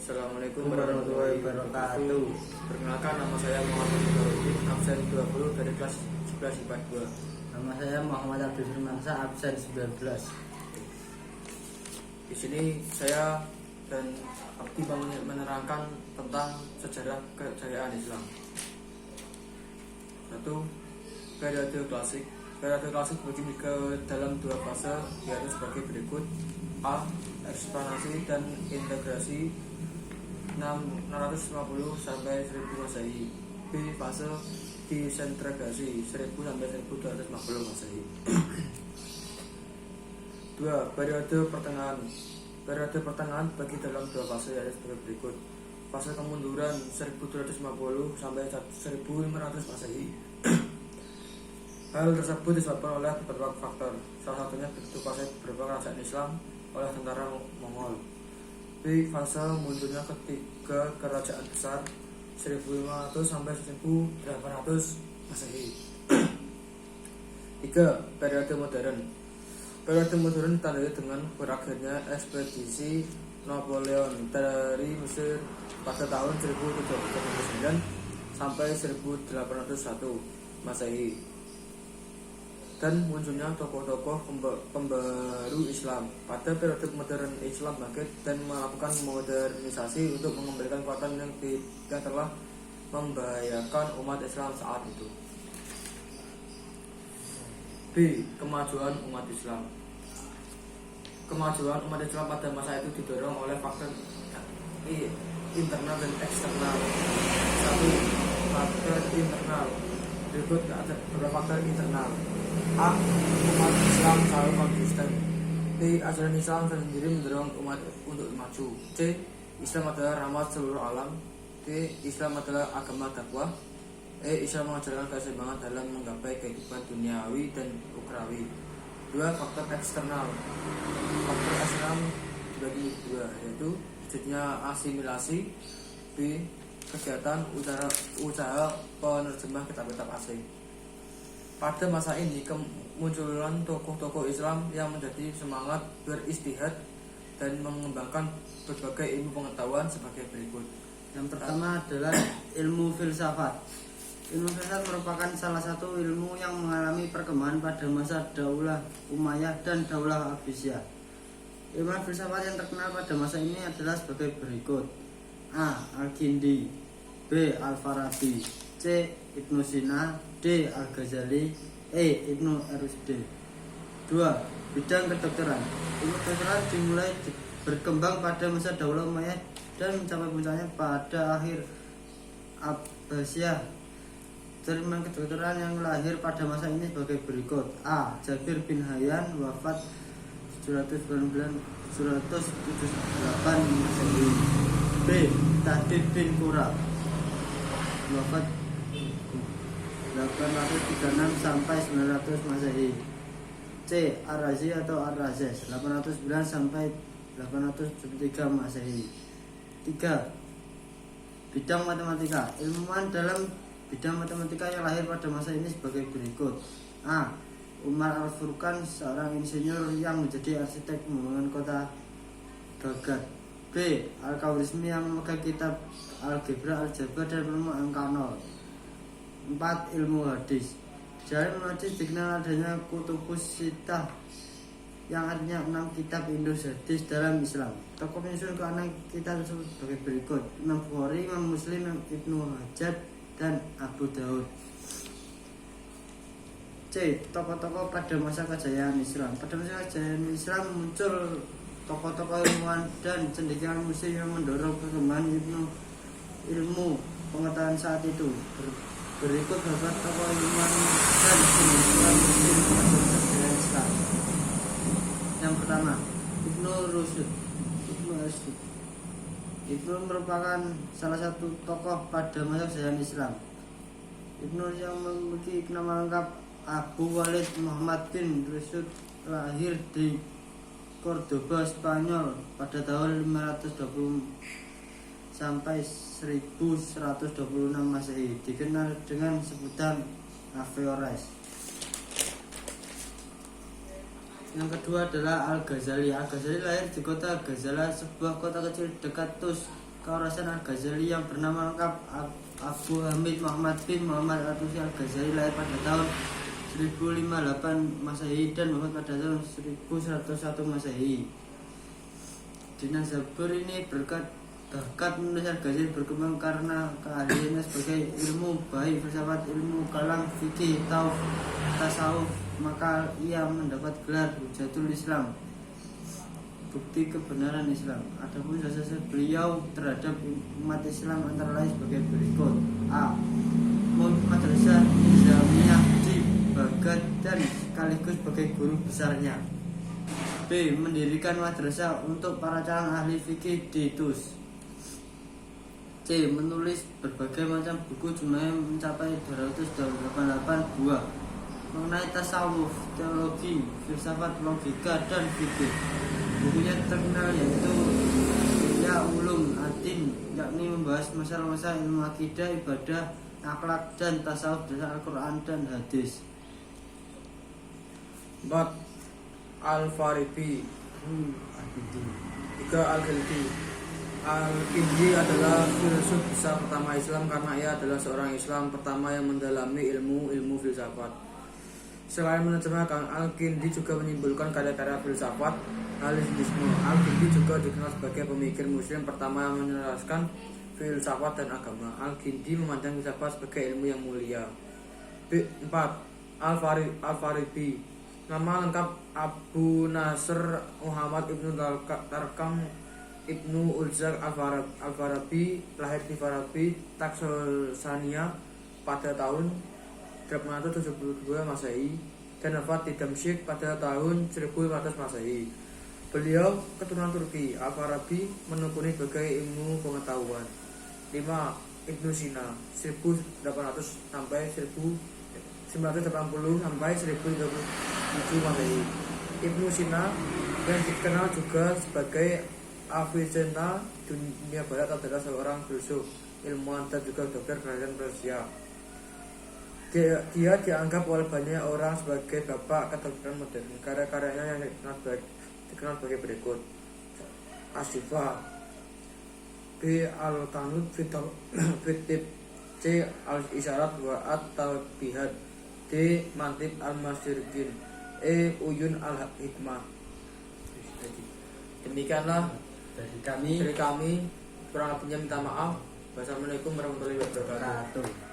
Assalamualaikum warahmatullahi wabarakatuh. Perkenalkan, nama saya Muhammad Ibrahim, absen 20 dari kelas 11 IPA 2. Nama saya Muhammad Abdul Firmansyah, absen 19. Di sini saya dan Abdi menerangkan tentang sejarah kejayaan Islam. 1. Periode klasik. Periode klasik berbagi ke dalam dua fase, yaitu sebagai berikut: A. Ekspansi dan integrasi 650 sampai 1000 Masehi. B. Fase disintegrasi 1000 sampai 1250 Masehi. 2. Periode pertengahan. Periode pertengahan bagi dalam dua fase, yaitu sebagai berikut: fase kemunduran 1750 sampai 1500 Masehi. Hal tersebut disebabkan oleh beberapa faktor. Salah satunya berupa beberapa kerajaan Islam oleh tentara Mongol. B. Fase munculnya ketiga kerajaan besar 1500 sampai 1800 Masehi. 3. Periode modern. Periode modern ditandai dengan berakhirnya ekspedisi Napoleon dari Mesir pada tahun 1799 sampai 1801 Masehi, dan munculnya tokoh-tokoh pembaru Islam. Pada periode modern, Islam bangkit dan melakukan modernisasi untuk mengembalikan kekuatan yang telah membahayakan umat Islam saat itu. B. Kemajuan umat Islam. Kemajuan umat Islam pada masa itu didorong oleh faktor internal dan eksternal. 1. Faktor internal. Berikut ada beberapa faktor internal. A. Umat Islam selalu konsisten. B. Ajaran Islam sendiri mendorong umat untuk maju. C. Islam adalah rahmat seluruh alam. D. Islam adalah agama dakwah. E. Islam mengajarkan keseimbangan dalam menggapai kehidupan duniawi dan ukhrawi. 2. Faktor eksternal. Faktor eksternal dibagi dua, yaitu wujudnya asimilasi. B. Kegiatan usaha penerjemah kitab-kitab asing. Pada masa ini kemunculan tokoh-tokoh Islam yang menjadi semangat beristihad dan mengembangkan berbagai ilmu pengetahuan sebagai berikut. Yang pertama adalah ilmu filsafat. Ilmu filsafat merupakan salah satu ilmu yang mengalami perkembangan pada masa Daulah Umayyah dan Daulah Abbasiyah. Ilmu filsafat yang terkenal pada masa ini adalah sebagai berikut: A. Al-Kindi, B. Al-Farabi, C. Ibnu Sina, D. Al-Ghazali, E. Ibnu Rusdi. 2. Bidang kedokteran. Ilmu kedokteran dimulai berkembang pada masa Daulah Umayyah dan mencapai puncaknya pada akhir Abbasiyah. Ilmu kedokteran yang lahir pada masa ini sebagai berikut: A. Jabir bin Hayyan, wafat 798 Masehi. B. Tahdid bin Qurab, wafat 836 sampai 900 Masehi. C. Ar-Razi atau Ar-Razes 809 sampai 873 Masehi. 3. Bidang matematika. Ilmuwan dalam bidang matematika yang lahir pada masa ini sebagai berikut: A. Umar Al-Furqan, seorang insinyur yang menjadi arsitek pembangunan kota Baghdad. B. Al-Khawarizmi yang memegang kitab Algebra, Aljabar, dan ilmu angka nol. 4. Ilmu hadis. Dari ilmu hadis dikenal adanya Kutubus Sittah yang artinya 6 kitab indus hadis dalam Islam. Tokoh penyusun ke-6 kitab tersebut sebagai berikut: Imam Bukhari, Imam Muslim, Ibnu Hajar, dan Abu Daud. C. Tokoh-tokoh pada masa kejayaan Islam. Pada masa kejayaan Islam muncul tokoh-tokoh ilmuwan dan cendekiawan muslim yang mendorong perkembangan ilmu pengetahuan saat itu. Berikut beberapa tokoh ilmuwan dan cendekiawan muslim pada masa kejayaan Islam. Yang pertama, Ibnu Rushd. Ibnu merupakan salah satu tokoh pada masa kejayaan Islam. Ibnu yang memiliki nama lengkap Abu Walid Muhammad bin Rushd lahir di Cordoba, Spanyol pada tahun 520 sampai 1126 Masehi, dikenal dengan sebutan Averroes. Yang kedua adalah Al-Ghazali. Al-Ghazali lahir di kota Ghazala, sebuah kota kecil dekat Tus Khurasan Al-Ghazali yang bernama lengkap Abu Hamid Muhammad bin Muhammad Al-Tusi Al-Ghazali lahir pada tahun 1058 Masehi dan wafat pada tahun 1101 Masehi. Di Naisabur ini bakat menulis Al-Ghazali berkembang karena keahliannya sebagai ilmu baik filsafat, ilmu kalam, fikih, tasawuf, maka ia mendapat gelar Hujatul Islam, bukti kebenaran Islam. Adapun jasa beliau terhadap umat Islam antara lain sebagai berikut: A. Madrasah Nizamiyah di Baghdad dan sekaligus sebagai guru besarnya. B. Mendirikan madrasah untuk para calon ahli fikih di Tus. C. Menulis berbagai macam buku jumlahnya mencapai 288 buah mengenai tasawuf, teologi, filsafat, logika, dan fikih. Bukunya terkenal yaitu Ya Ulum Atin, yakni membahas masalah-masalah ilmu akidah, ibadah, akhlak, dan tasawuf dasar Al-Quran dan hadis. 4. Al-Farabi. 3. Al-Kindi. Al-Kindi adalah filsuf besar pertama Islam karena ia adalah seorang Islam pertama yang mendalami ilmu filsafat. Selain menerjemahkan, Al-Kindi juga menyimpulkan karya-karya filsafat Al-Hinduisme. Al-Kindi juga dikenal sebagai pemikir muslim pertama yang menjelaskan filsafat dan agama. Al-Kindi memandang filsafat sebagai ilmu yang mulia. 4. Al-Farabi. Nama lengkap Abu Nasr Muhammad Ibnu Tarkam Ibnu Ulzar Al-Farabi, lahir di Farabi, Taksosania pada tahun 872 Masehi dan wafat di Damsyik pada tahun 1500 Masehi. Beliau keturunan Turki. Al-Farabi menekuni berbagai ilmu pengetahuan. 5. Ibnu Sina 1800 sampai 1980 sampai 1037 Masehi. Ibnu Sina yang dikenal juga sebagai Avicenna dunia barat adalah seorang filsuf, ilmuwan dan juga dokter kerajaan Persia. Dia dianggap oleh banyak orang sebagai bapak kedokteran modern. Karya-karyanya yang dikenal sebagai berikut: Asyifa, B. Al-Qanud Fitib, C. Al-Isyarat wa At-Tawbihat, D. Mantib Al-Masyrikin, E. Uyun Al-Hikmah. Demikianlah dari kami, kurang lebihnya minta maaf. Wassalamualaikum warahmatullahi wabarakatuh.